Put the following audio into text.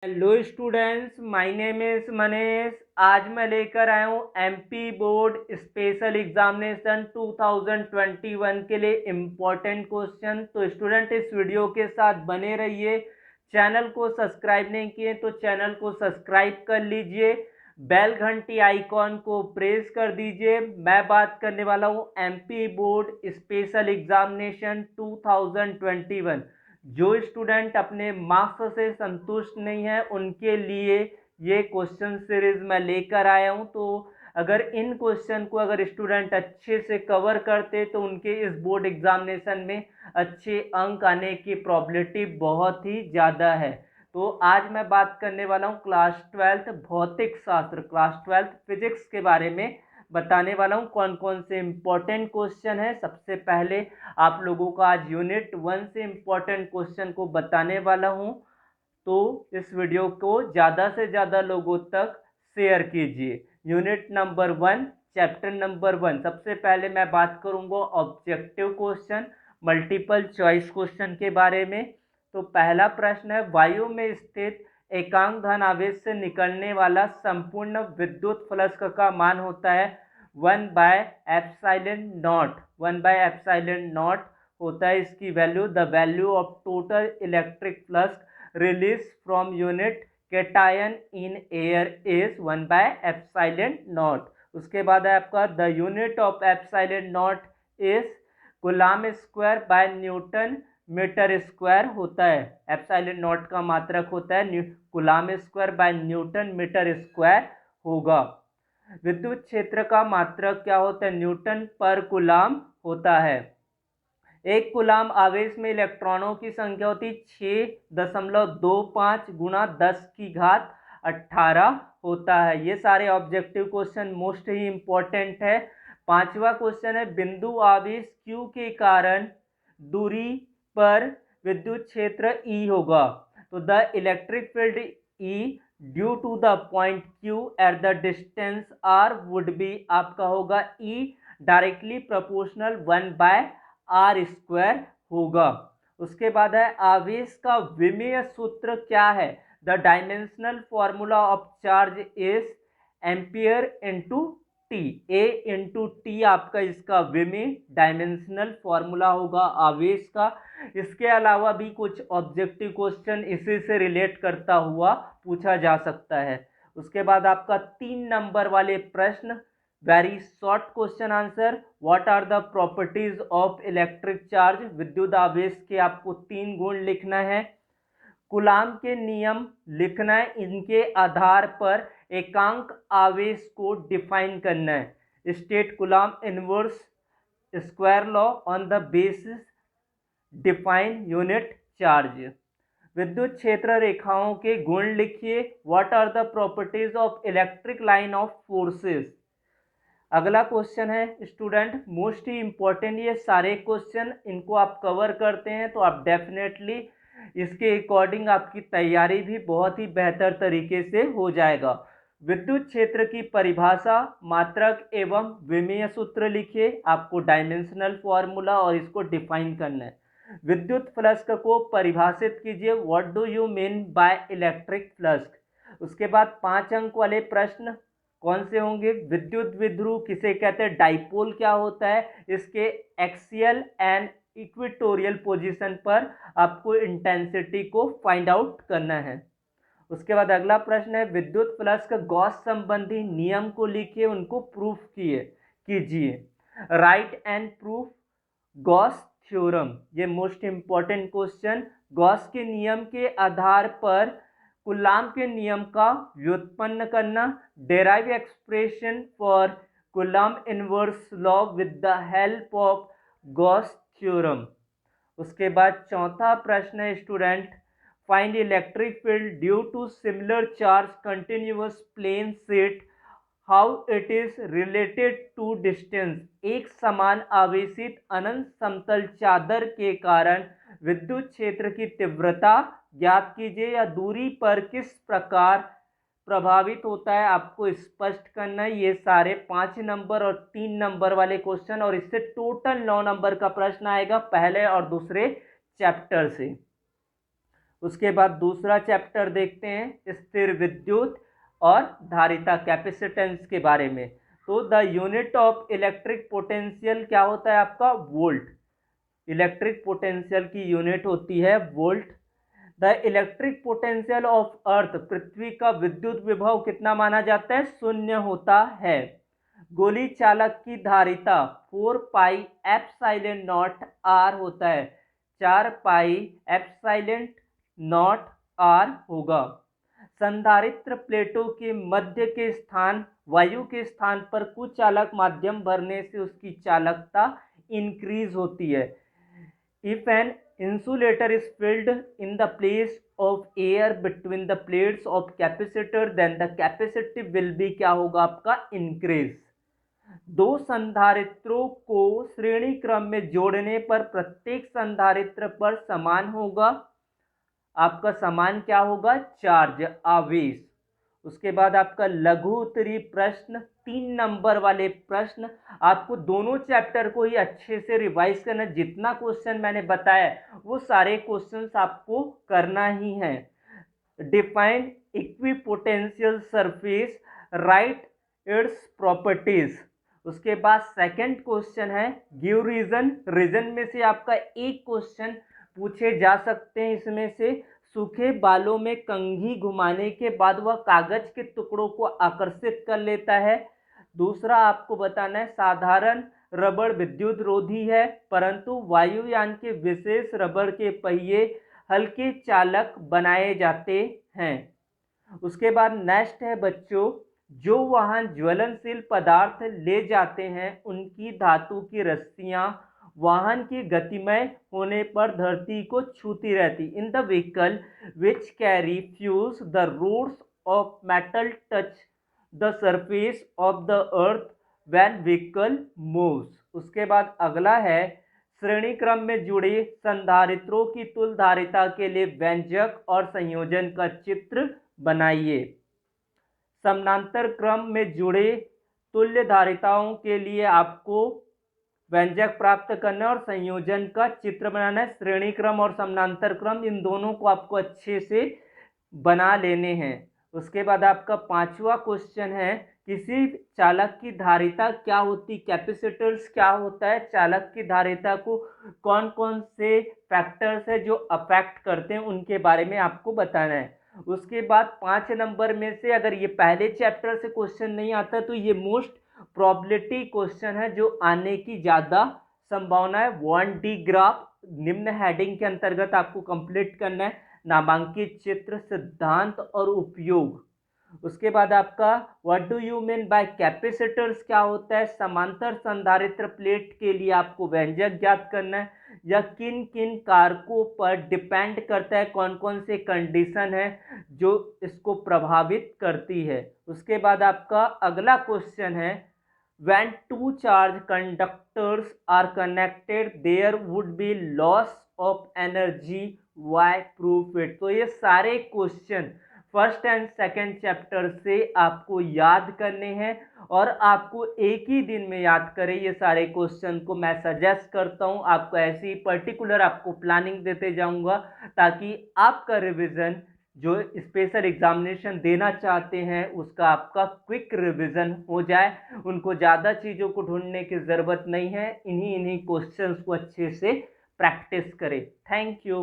Hello students, my name is Manish. आज मैं लेकर आया हूँ एमपी बोर्ड स्पेशल एग्जामिनेशन 2021 के लिए इम्पोर्टेंट क्वेश्चन। तो स्टूडेंट इस वीडियो के साथ बने रहिए। चैनल को सब्सक्राइब नहीं किए तो चैनल को सब्सक्राइब कर लीजिए, बेल घंटी आइकॉन को प्रेस कर दीजिए। मैं बात करने वाला हूँ एमपी बोर्ड स्पेशल एग्जामिनेशन 2021। जो स्टूडेंट अपने मार्क्स से संतुष्ट नहीं है उनके लिए ये क्वेश्चन सीरीज मैं लेकर आया हूँ। तो अगर इन क्वेश्चन को अगर स्टूडेंट अच्छे से कवर करते तो उनके इस बोर्ड एग्जामिनेशन में अच्छे अंक आने की प्रोबेबिलिटी बहुत ही ज़्यादा है। तो आज मैं बात करने वाला हूँ क्लास 12 भौतिक शास्त्र, क्लास 12 फिजिक्स के बारे में बताने वाला हूँ। कौन कौन से इम्पोर्टेंट क्वेश्चन है, सबसे पहले आप लोगों का आज यूनिट 1 से इम्पोर्टेंट क्वेश्चन को बताने वाला हूँ। तो इस वीडियो को ज़्यादा से ज़्यादा लोगों तक शेयर कीजिए। Unit number 1, chapter number 1। सबसे पहले मैं बात करूँगा objective question, multiple choice question के बारे में। तो पहला प्रश्न है, वायु में स्थित एकांक धन आवेश से निकलने वाला संपूर्ण विद्युत फ्लक्स का मान होता है 1/ε0। 1/ε0 होता है इसकी वैल्यू। The value of total electric flux release from unit cation in air is 1/ε0। उसके बाद है आपका the unit of ε0 is coulomb square by newton metre square होता है। ε0 का मात्रक होता है coulomb square by newton metre square होगा। विद्युत क्षेत्र का मात्रक क्या होता है? न्यूटन पर कूलाम होता है। एक कूलाम आवेश में इलेक्ट्रॉनों की संख्या होती 6.25 गुणा 10⁻18 होता है। ये सारे ऑब्जेक्टिव क्वेश्चन मोस्ट ही इंपॉर्टेंट है। पांचवा क्वेश्चन है, बिंदु आवेश Q के कारण दूरी पर विद्युत क्षेत्र E होगा। तो the electric field E due to the point Q at the distance R would be आपका होगा E डायरेक्टली प्रोपोर्शनल 1/r² होगा। उसके बाद है, आवेश का विमेय सूत्र क्या है? The dimensional formula of charge is ampere into T. A into T आपका इसका विमेय डायमेंशनल फॉर्मूला होगा आवेश का। इसके अलावा भी कुछ ऑब्जेक्टिव क्वेश्चन इसी से रिलेट करता हुआ पूछा जा सकता है। उसके बाद आपका 3 नंबर वाले प्रश्न, very short question answer. What are the properties of electric charge? विद्युत आवेश के आपको 3 गुण लिखना है। कूलाम के नियम लिखना है, इनके आधार पर एकांक आवेश को डिफाइन करना है। State Coulomb inverse square law on the basis define unit charge. विद्युत क्षेत्र रेखाओं के गुण लिखिए। What are the properties of electric line of forces? अगला क्वेश्चन है स्टूडेंट मोस्ट ही इंपॉर्टेंट। ये सारे क्वेश्चन इनको आप कवर करते हैं तो आप डेफिनेटली इसके अकॉर्डिंग आपकी तैयारी भी बहुत ही बेहतर तरीके से हो जाएगा। विद्युत क्षेत्र की परिभाषा, मात्रक एवं विमेय सूत्र लिखिए। आपको डायमेंशनल फॉर्मूला और इसको डिफाइन करना है। विद्युत फ्लक्स को परिभाषित कीजिए। What do you mean by electric flux? उसके बाद 5 अंक वाले प्रश्न कौन से होंगे? विद्युत विध्रुव किसे कहते हैं? डाइपोल क्या होता है? इसके एक्सियल एंड इक्वेटोरियल पोजीशन पर आपको इंटेंसिटी को फाइंड आउट करना है। उसके बाद अगला प्रश्न है, विद्युत फ्लक्स का गॉस संबंधी नियम को लिखिए, उनको प्रूफ कीजिए। Right and proof Gauss theorem. ये मोस्ट इंपॉर्टेंट क्वेश्चन। गॉस के नियम के आधार पर कूलाम के नियम का व्युत्पन्न करना। Derive expression for Coulomb inverse law with the help of Gauss theorem. उसके बाद चौथा प्रश्न है student, find electric field due to similar charge continuous plane sheet, how it is related to distance. एक समान आवेशित अनंत समतल चादर के कारण विद्युत क्षेत्र की तीव्रता ज्ञात कीजिए, या दूरी पर किस प्रकार प्रभावित होता है आपको स्पष्ट करना है। ये सारे 5 नंबर और 3 नंबर वाले क्वेश्चन, और इससे टोटल 9 नंबर का प्रश्न आएगा पहले और दूसरे चैप्टर से। उसके बाद दूसरा चैप्टर देखते हैं स्थिर विद्युत और धारिता कैपेसिटेंस के बारे में। तो the unit of electric potential क्या होता है आपका? वोल्ट। इलेक्ट्रिक पोटेंशियल की यूनिट होती है volt. The electric potential of earth, पृथ्वी का विद्युत विभव कितना माना जाता है? 0 होता है। गोली चालक की धारिता 4 पाई एप्सिलॉन नॉट आर होता है, 4 पाई एप्सिलॉन नॉट आर होगा। संधारित्र प्लेटों के मध्य के स्थान वायु के स्थान पर कुचालक माध्यम भरने से उसकी चालकता इंक्रीज होती है। If an insulator is filled in the place of air between the plates of capacitor then the capacity will be क्या होगा आपका? increase। दो संधारित्रों को श्रेणी क्रम में जोड़ने पर प्रत्येक संधारित्र पर समान होगा आपका समान क्या होगा? चार्ज, आवेश। उसके बाद आपका लघु उत्तरीय प्रश्न 3 नंबर वाले प्रश्न, आपको दोनों चैप्टर को ही अच्छे से रिवाइज करना। जितना क्वेश्चन मैंने बताया वो सारे क्वेश्चंस आपको करना ही है। Define equipotential surface, right its properties. उसके बाद सेकंड क्वेश्चन है गिव रीजन। रीजन में से आपका एक क्वेश्चन पूछे जा सकते हैं इसमें से। सूखे बालों में कंघी घुमाने के बाद वह कागज के टुकड़ों को आकर्षित कर लेता है। दूसरा आपको बताना है साधारण रबड़ विद्युत रोधी है परंतु वायुयान के विशेष रबड़ के पहिए हल्के चालक बनाए जाते हैं। उसके बाद नेक्स्ट है बच्चों, जो वाहन ज्वलनशील पदार्थ ले जाते हैं उनकी धातु की रस्सियां वाहन के गतिमय होने पर धरती को छूती रहती। In the vehicle which carry fuse the rods of metal touch the surface of the earth when vehicle moves. उसके बाद अगला है श्रेणी क्रम में जुड़े संधारित्रों की तुल्यधारिता के लिए व्यंजक और संयोजन का चित्र बनाइए। समानांतर क्रम में जुड़े तुल्यधारिताओं के लिए आपको व्यंजक प्राप्त करना और संयोजन का चित्र बनाना है। श्रेणी क्रम और समानांतर क्रम इन दोनों को आपको अच्छे से बना लेने हैं। उसके बाद आपका पांचवा क्वेश्चन है किसी चालक की धारिता क्या होती, कैपेसिटर्स क्या होता है, चालक की धारिता को कौन कौन से फैक्टर्स है जो अफेक्ट करते हैं उनके बारे में आपको बताना है। उसके बाद 5 नंबर में से अगर ये पहले चैप्टर से क्वेश्चन नहीं आता तो ये मोस्ट प्रोबेबिलिटी क्वेश्चन है जो आने की ज़्यादा संभावना है। 1D ग्राफ निम्न हेडिंग के अंतर्गत आपको कंप्लीट करना है। नामांकित चित्र, सिद्धांत और उपयोग। उसके बाद आपका what do you mean by capacitors क्या होता है। समांतर संधारित्र प्लेट के लिए आपको व्यंजक ज्ञात करना है। यह किन किन कारकों पर डिपेंड करता है, कौन कौन से कंडीशन है जो इसको प्रभावित करती है। उसके बाद आपका अगला क्वेश्चन है when two charged conductors are connected there would be loss of energy, why prove it। तो ये सारे question first and second chapter से आपको याद करने हैं और आपको एक ही दिन में याद करें ये सारे क्वेश्चन को मैं सजेस्ट करता हूं। आपको ऐसी पर्टिकुलर आपको प्लानिंग देते जाऊंगा ताकि आपका रिवीजन जो स्पेशल एग्जामिनेशन देना चाहते हैं उसका आपका क्विक रिवीजन हो जाए। उनको ज़्यादा चीज़ों को ढूंढने की ज़रूरत नहीं है, इन्हीं क्वेश्चंस को अच्छे से प्रैक्टिस करें। Thank you.